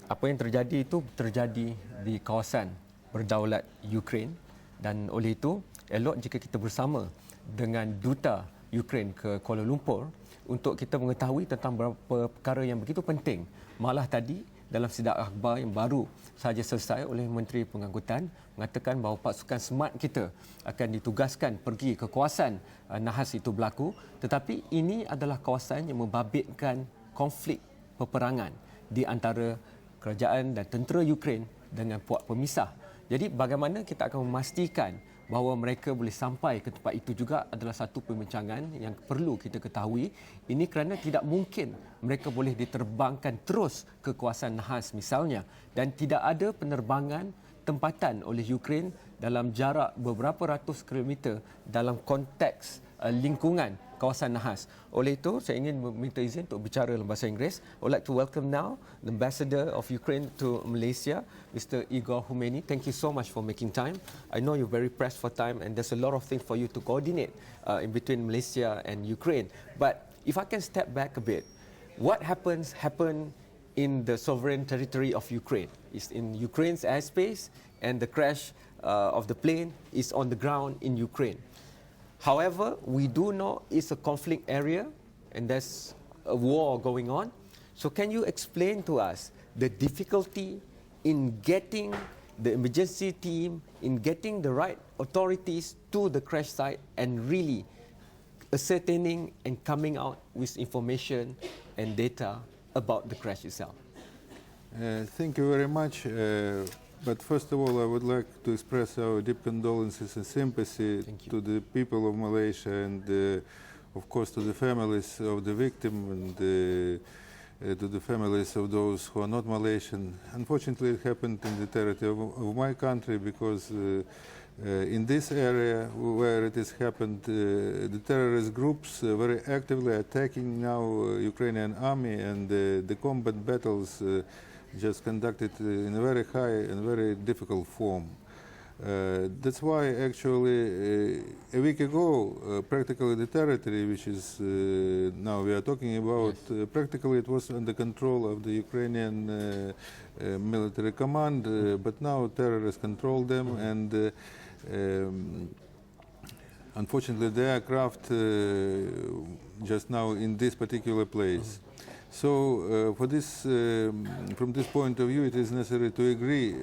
apa yang terjadi itu terjadi di kawasan berdaulat Ukraine, dan oleh itu elok jika kita bersama dengan duta Ukraine ke Kuala Lumpur untuk kita mengetahui tentang beberapa perkara yang begitu penting. Malah tadi dalam sidang akhbar yang baru sahaja selesai oleh Menteri Pengangkutan mengatakan bahawa pasukan SMART kita akan ditugaskan pergi ke kawasan nahas itu berlaku, tetapi ini adalah kawasan yang membabitkan konflik peperangan di antara kerajaan dan tentera Ukraine dengan puak pemisah. Jadi bagaimana kita akan memastikan bahawa mereka boleh sampai ke tempat itu juga adalah satu pembincangan yang perlu kita ketahui. Ini kerana tidak mungkin mereka boleh diterbangkan terus ke kawasan nahas misalnya, dan tidak ada penerbangan tempatan oleh Ukraine dalam jarak beberapa ratus kilometer dalam konteks lingkungan kawasan nahas. Oleh itu, saya ingin meminta izin untuk bicara dalam bahasa Inggeris. I would like to welcome now the Ambassador of Ukraine to Malaysia, Mr. Ihor Humennyi. Thank you so much for making time. I know you're very pressed for time and there's a lot of things for you to coordinate in between Malaysia and Ukraine. But if I can step back a bit, what happened in the sovereign territory of Ukraine? It's in Ukraine's airspace, and the crash of the plane is on the ground in Ukraine. However, we do know it's a conflict area and there's a war going on. So can you explain to us the difficulty in getting the emergency team, in getting the right authorities to the crash site and really ascertaining and coming out with information and data about the crash itself? Thank you very much. But first of all, I would like to express our deep condolences and sympathy to the people of Malaysia and, of course, to the families of the victim and to the families of those who are not Malaysian. Unfortunately, it happened in the territory of my country because in this area where it has happened, the terrorist groups very actively attacking now Ukrainian army, and the combat battles just conducted in a very high and very difficult form. That's why actually a week ago practically the territory which is now we are talking about, practically it was under control of the Ukrainian military command, but now terrorists control them, and unfortunately the aircraft just now in this particular place. So for this, from this point of view, it is necessary to agree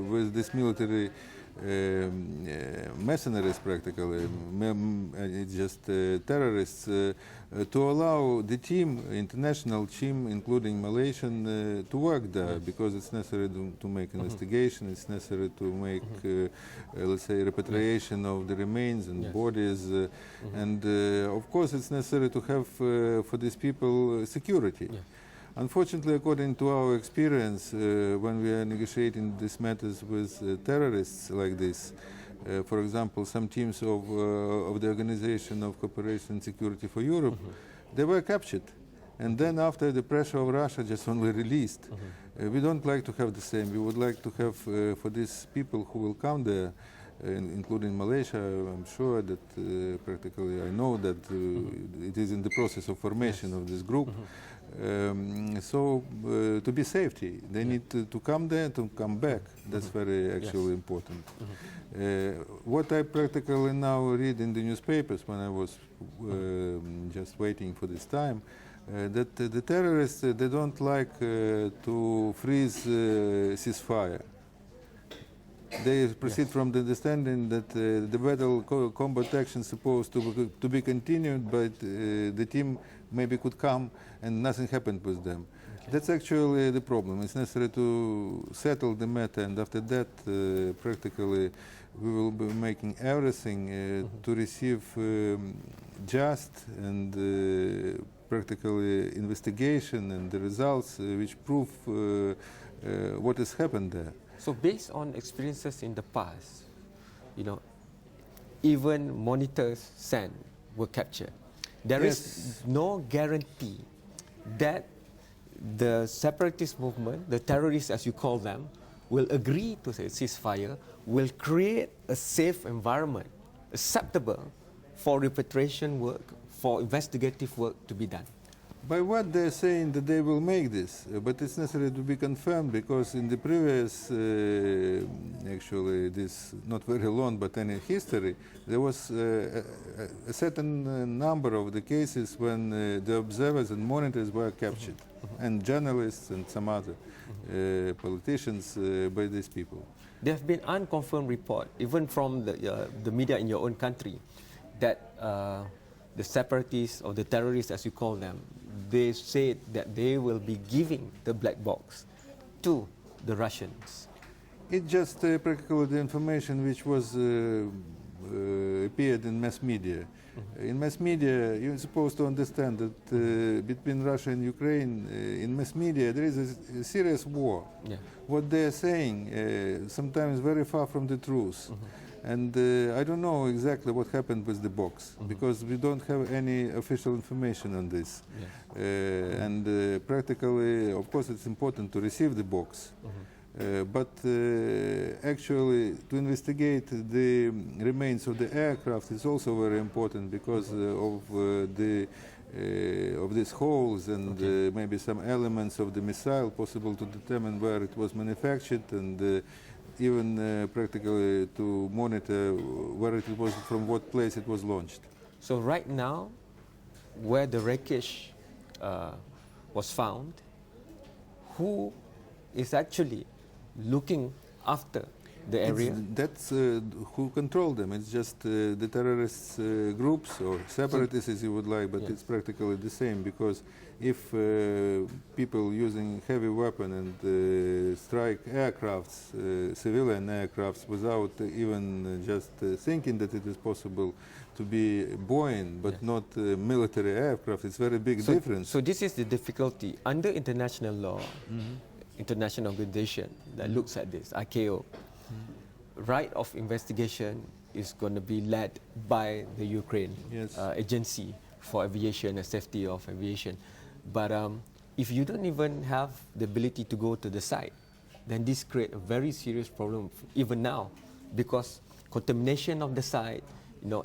with this military mercenaries, practically, it's just terrorists, to allow the team, international team, including Malaysian, to work there, because it's necessary to make investigation, it's necessary to make, let's say, repatriation of the remains and bodies, and of course it's necessary to have for these people security. Unfortunately, according to our experience, when we are negotiating these matters with terrorists like this, for example, some teams of the Organization of Cooperation and Security for Europe, they were captured. And then after the pressure of Russia, just only released. We don't like to have the same. We would like to have for these people who will come there, including Malaysia, I'm sure that practically I know that it is in the process of formation of this group. So to be safety, they need to come there, to come back. That's very actually important. What I practically now read in the newspapers when I was just waiting for this time, that the terrorists, they don't like to freeze ceasefire. They proceed from the understanding that the battle combat action is supposed to be continued, but the team maybe could come and nothing happened with them. That's actually the problem. It's necessary to settle the matter, and after that, practically, we will be making everything to receive just and practically investigation and the results which prove what has happened there. So based on experiences in the past, you know, even monitors sent were captured. There is no guarantee that the separatist movement, the terrorists as you call them, will agree to a ceasefire, will create a safe environment acceptable for repatriation work, for investigative work to be done. By what they're saying that they will make this, but it's necessary to be confirmed because in the previous, actually, this not very long, but any history, there was a certain number of the cases when the observers and monitors were captured, and journalists and some other politicians by these people. There have been unconfirmed reports, even from the media in your own country, that the separatists or the terrorists, as you call them, they said that they will be giving the black box to the Russians. It's just practically the information which was appeared in mass media. In mass media, you're supposed to understand that between Russia and Ukraine, in mass media, there is a serious war. Yeah. What they are saying, sometimes very far from the truth. And I don't know exactly what happened with the box, because we don't have any official information on this. Yes. And practically, of course, it's important to receive the box. But actually, to investigate the remains of the aircraft is also very important because of these holes and maybe some elements of the missile possible to determine where it was manufactured and even practically to monitor where it was, from what place it was launched. So right now, where the wreckage was found, who is actually looking after the area? That's who control them. It's just the terrorist groups or separatists, as you would like, but it's practically the same, because if people using heavy weapon and strike aircrafts, civilian aircrafts, without even just thinking that it is possible to be Boeing, but not military aircraft, it's very big difference. So this is the difficulty. Under international law, international organization that looks at this, ICAO, right of investigation is going to be led by the Ukraine agency for aviation and safety of aviation. But if you don't even have the ability to go to the site, then this creates a very serious problem even now, because contamination of the site,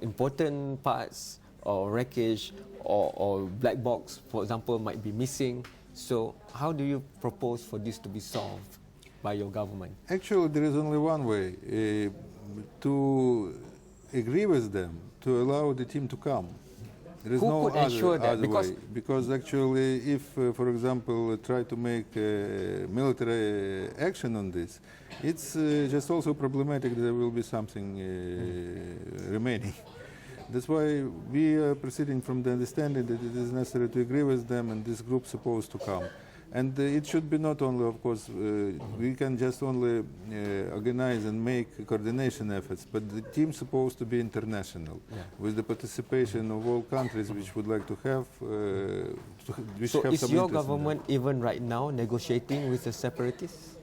important parts or wreckage or black box, for example, might be missing. So how do you propose for this to be solved by your government? Actually, there is only one way, to agree with them, to allow the team to come. There is no other way. Because actually, if, for example, try to make military action on this, it's just also problematic. There will be something remaining. That's why we are proceeding from the understanding that it is necessary to agree with them, and this group is supposed to come. And it should be not only, of course, we can just only organize and make coordination efforts, but the team is supposed to be international, with the participation of all countries which would like to have, so is your government even right now negotiating with the separatists?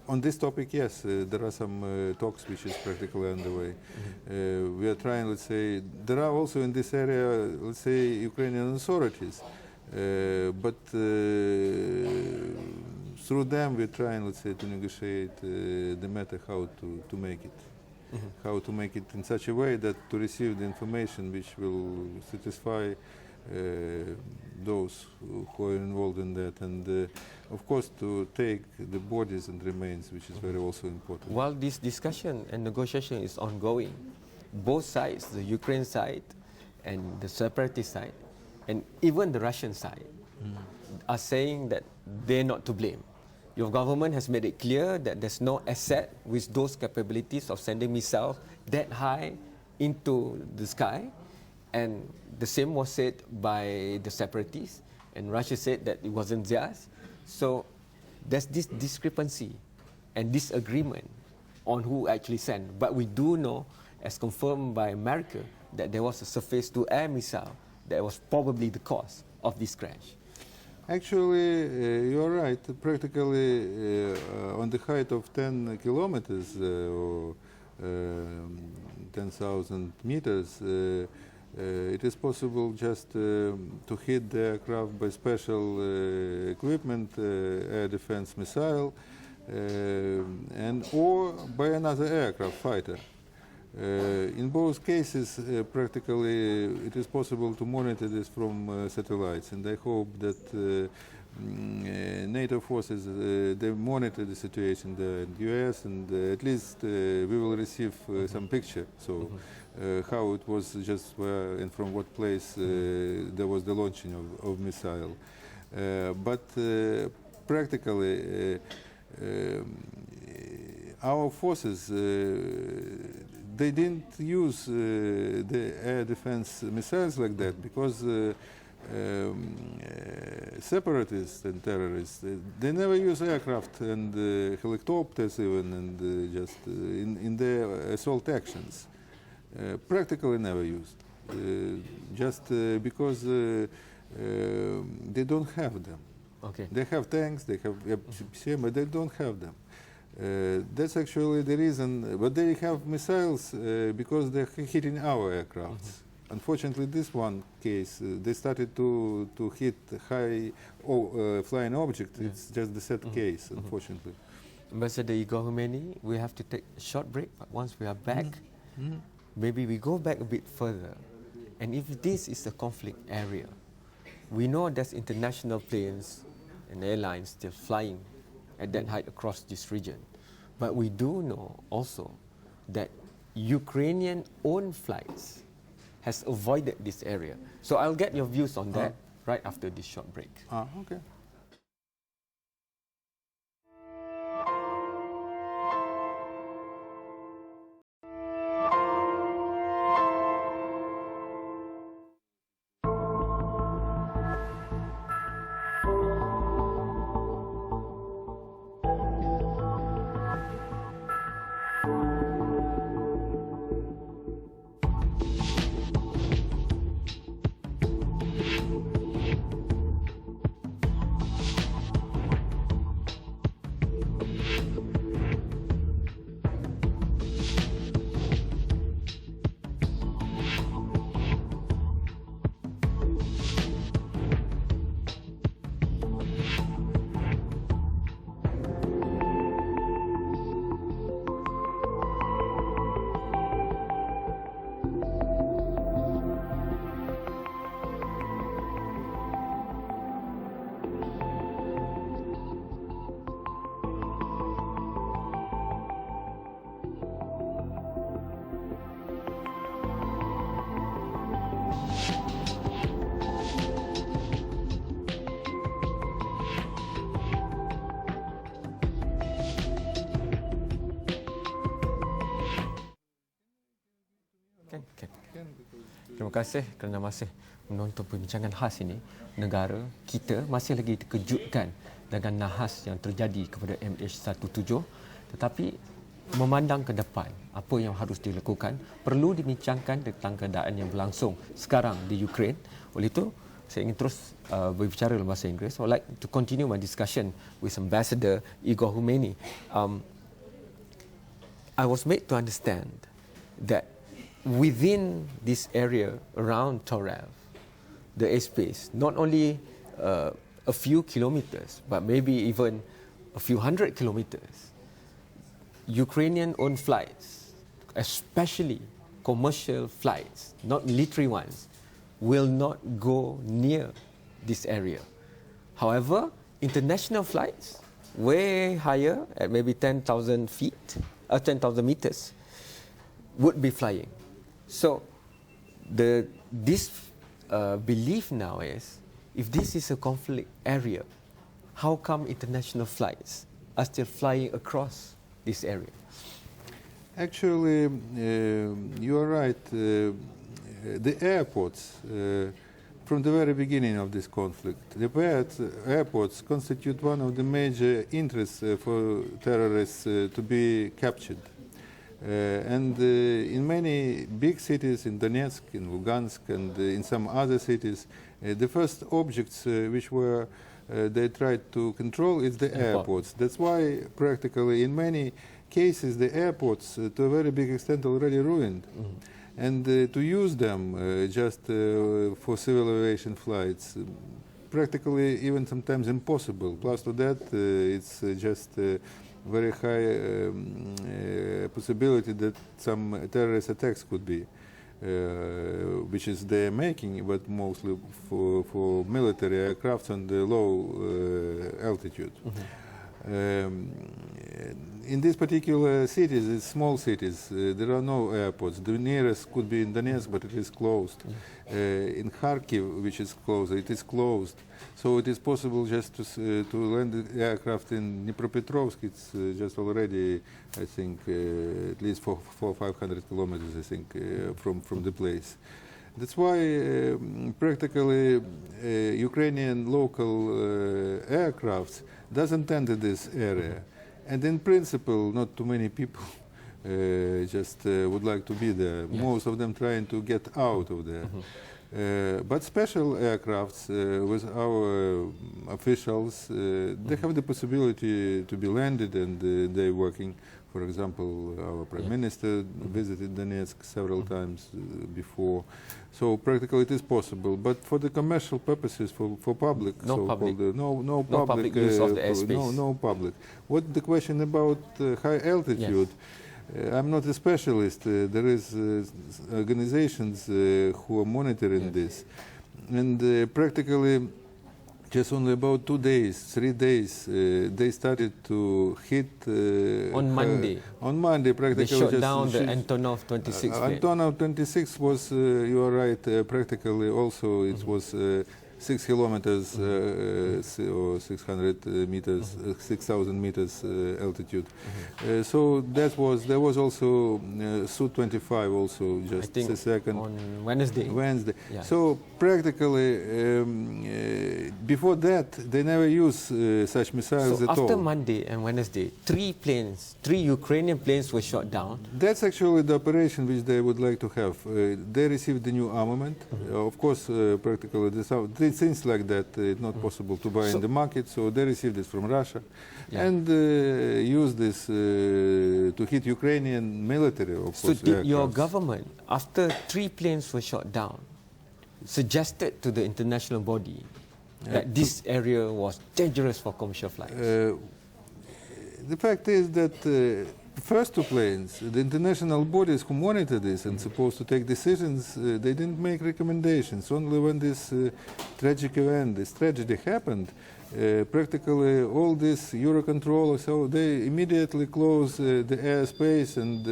On this topic, yes, there are some talks which is practically underway. We are trying, let's say, there are also in this area, let's say, Ukrainian authorities, but through them we're trying, let's say, to negotiate the matter how to make it. How to make it in such a way that to receive the information which will satisfy those who are involved in that, and of course to take the bodies and remains, which is very also important. While this discussion and negotiation is ongoing, both sides, the Ukraine side and the separatist side, and even the Russian side, are saying that they're not to blame. Your government has made it clear that there's no asset with those capabilities of sending missiles that high into the sky, and the same was said by the separatists, and Russia said that it wasn't theirs. So there's this discrepancy and disagreement on who actually sent. But we do know, as confirmed by America, that there was a surface-to-air missile that was probably the cause of this crash. Actually, you're right. Practically, on the height of 10 kilometers or 10,000 meters, it is possible just to hit the aircraft by special equipment, air defense missile, and or by another aircraft fighter. In both cases, practically, it is possible to monitor this from satellites, and I hope that NATO forces they monitor the situation in the US, and at least we will receive some picture. So how it was just where and from what place there was the launching of missile. But practically, our forces they didn't use the air defense missiles like that because. Separatists and terrorists, they never use aircraft and helicopters even, and just in their assault actions. Practically never used, just because they don't have them. Okay. They have tanks, they have MH17, but they don't have them. That's actually the reason. But they have missiles because they're hitting our aircrafts. Unfortunately, this one case, they started to hit high flying objects. Yeah. It's just the third case, unfortunately. Ambassador Ihor Humennyi, we have to take a short break. But once we are back, maybe we go back a bit further. And if this is a conflict area, we know there's international planes and airlines still flying at that height across this region. But we do know also that Ukrainian-owned flights has avoided this area. So I'll get your views on that right after this short break. Okay. Terima kasih kerana masih menonton perbincangan khas ini. Negara kita masih lagi dikejutkan dengan nahas yang terjadi kepada MH17, tetapi memandang ke depan apa yang harus dilakukan, perlu dibincangkan tentang keadaan yang berlangsung sekarang di Ukraine. Oleh itu, saya ingin terus berbicara dalam bahasa Inggeris. I would like to continue my discussion with Ambassador Ihor Humennyi. I was made to understand that within this area around Torev, the airspace, not only a few kilometers, but maybe even a few hundred kilometers, Ukrainian-owned flights, especially commercial flights, not military ones, will not go near this area. However, international flights, way higher, at maybe 10,000 feet, 10,000 meters, would be flying. So, this belief now is, if this is a conflict area, how come international flights are still flying across this area? Actually, you are right. The airports, from the very beginning of this conflict, the airports constitute one of the major interests for terrorists to be captured. And in many big cities, in Donetsk, in Lugansk, and in some other cities, the first objects which were they tried to control is the airports. That's why practically in many cases the airports to a very big extent already ruined. And to use them just for civil aviation flights, practically even sometimes impossible. Plus to that, it's just very high possibility that some terrorist attacks could be, which is they are making, but mostly for military aircrafts on the low altitude. In these particular cities, it's small cities, there are no airports. The nearest could be in Donetsk, but it is closed. In Kharkiv, which is closer, it is closed. So it is possible just to land the aircraft in Dnipropetrovsk. It's just already, I think, at least 400 or 500 kilometers, I think, from the place. That's why practically Ukrainian local aircrafts doesn't enter this area. And in principle, not too many people just would like to be there. Yes. Most of them trying to get out of there. But special aircrafts with our officials, they have the possibility to be landed, and they're working. For example, our Prime Minister visited Donetsk several times before. So practically it is possible. But for the commercial purposes, for public, no public, no public use of the airspace. No public. What the question about high altitude? I'm not a specialist. There is organizations who are monitoring this, and practically just only about 2 days, 3 days, they started to hit on Monday. On Monday, practically they shot down the Antonov 26. Antonov 26 was, you are right, practically also it was 6 kilometers or 600 meters, 6,000 meters altitude. So that was, there was also Su-25 also just I think a second. On Wednesday. Yeah. So practically before that they never used such missiles at all. After Monday and Wednesday, 3 Ukrainian planes were shot down. That's actually the operation which they would like to have. They received the new armament. Of course, practically things like that it's not possible to buy in the market, so they received it from Russia and used this to hit Ukrainian military, of course. So did your government, after 3 planes were shot down, suggested to the international body that this area was dangerous for commercial flights? The fact is that the first 2 planes, the international bodies who monitor this and supposed to take decisions, they didn't make recommendations. Only when this tragic event, this tragedy happened, practically all this Eurocontrol, so they immediately closed the airspace and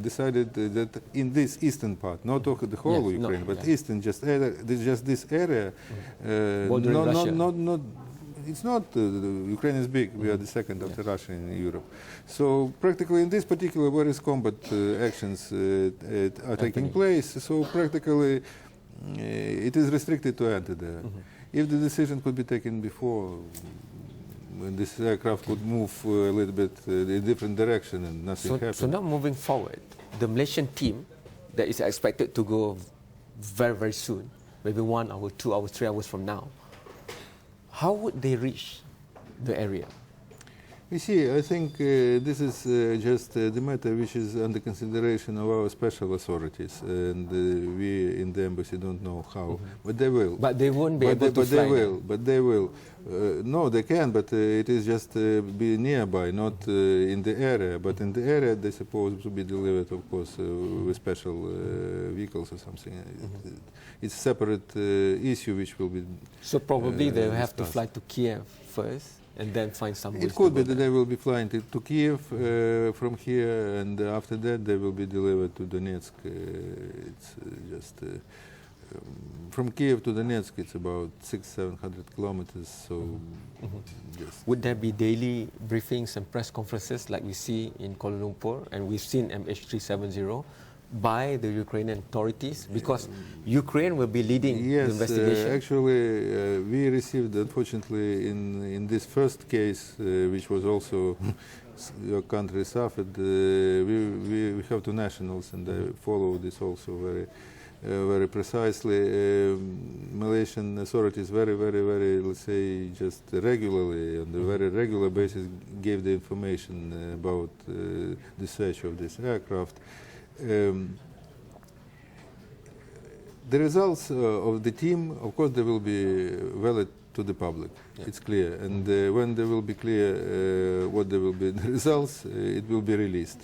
decided that in this eastern part, not the whole Ukraine, but eastern, just this area, it's not, Ukraine is big, we are the second after Russia in Europe. So practically in this particular various combat actions are taking place, so practically it is restricted to enter there. If the decision could be taken before, this aircraft could move a little bit in a different direction and nothing happened. So now moving forward, the Malaysian team that is expected to go very, very soon, maybe 1 hour, 2 hours, 3 hours from now, how would they reach the area? You see, I think this is just the matter which is under consideration of our special authorities, and we in the embassy don't know how, but they will. But they won't be able to fly. But they will. No, they can, but it is just be nearby, not in the area. But in the area, they supposed to be delivered, of course, with special vehicles or something. It's a separate issue which will be. So probably they will have to fly to Kiev first, and then find some way. It could be that they will be flying to Kiev from here, and after that they will be delivered to Donetsk. It's just from Kiev to Donetsk, it's about 600-700 kilometers. So, would there be daily briefings and press conferences like we see in Kuala Lumpur, and we've seen MH17 by the Ukrainian authorities, because Ukraine will be leading the investigation? Actually, we received, unfortunately, in this first case, which was also your country suffered, we have 2 nationals, and they follow this also very precisely. Malaysian authorities very, let's say, just regularly, on a very regular basis, gave the information about the search of this aircraft. The results of the team, of course, they will be valid to the public. It's clear, and when there will be clear what there will be the results, it will be released.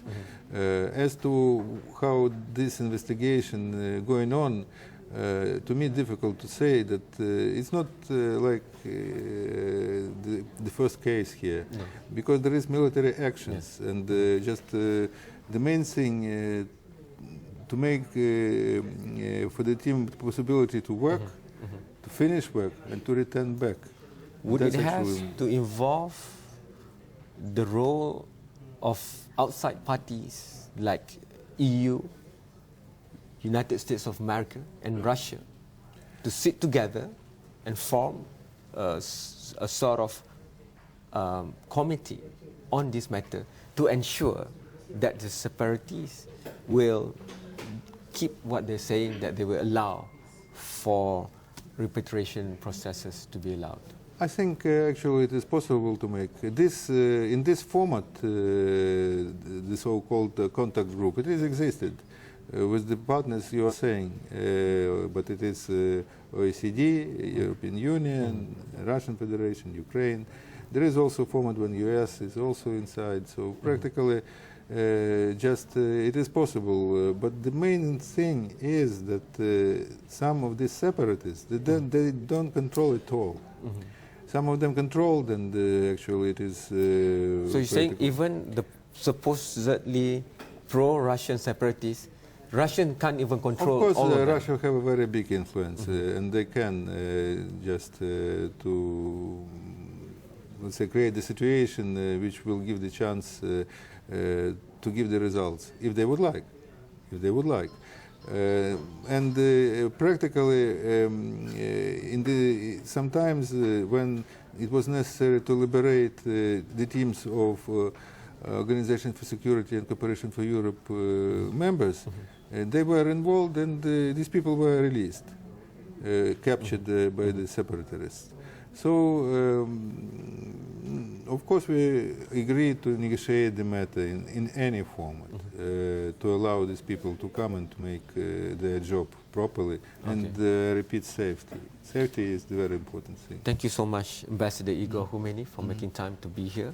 As to how this investigation going on, to me difficult to say that it's not like the first case here, because there is military actions, and just the main thing to make for the team the possibility to work, to finish work, and to return back. Would That's it have actually to involve the role of outside parties like EU, United States of America, and Russia to sit together and form a sort of committee on this matter to ensure that the separatists will keep what they're saying, that they will allow for repatriation processes to be allowed? I think actually it is possible to make this in this format, the so-called contact group. It has existed with the partners you are saying, but it is OECD, European Union, Russian Federation, Ukraine. There is also a format when US is also inside. So practically, it is possible. But the main thing is that some of these separatists they don't control it all. Some of them controlled, and actually it is. So you're saying even the supposedly pro-Russian separatists, Russian can't even control of course, all of them. Russia have a very big influence, and they can just to, let's say, create the situation which will give the chance to give the results if they would like. If they would like. And practically, sometimes when it was necessary to liberate the teams of Organization for Security and Cooperation for Europe members, they were involved, and these people were released, captured by the separatists. So, of course, we agreed to negotiate the matter in any format, to allow these people to come and to make their job properly, and repeat safety. Safety is the very important thing. Thank you so much, Ambassador Ihor Humennyi, for making time to be here.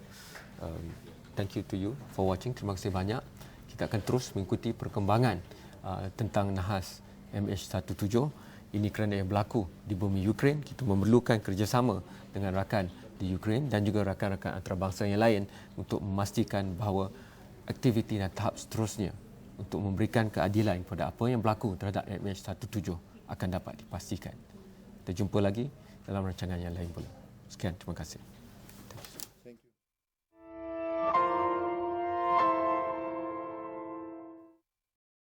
Thank you to you for watching. Terima kasih banyak. Kita akan terus mengikuti perkembangan tentang nahas MH17. Ini kerana yang berlaku di bumi Ukraine. Kita memerlukan kerjasama dengan rakan di Ukraine dan juga rakan-rakan antarabangsa yang lain untuk memastikan bahawa aktiviti dan tahap seterusnya untuk memberikan keadilan kepada apa yang berlaku terhadap MH17 akan dapat dipastikan. Kita jumpa lagi dalam rancangan yang lain pula. Sekian, terima kasih.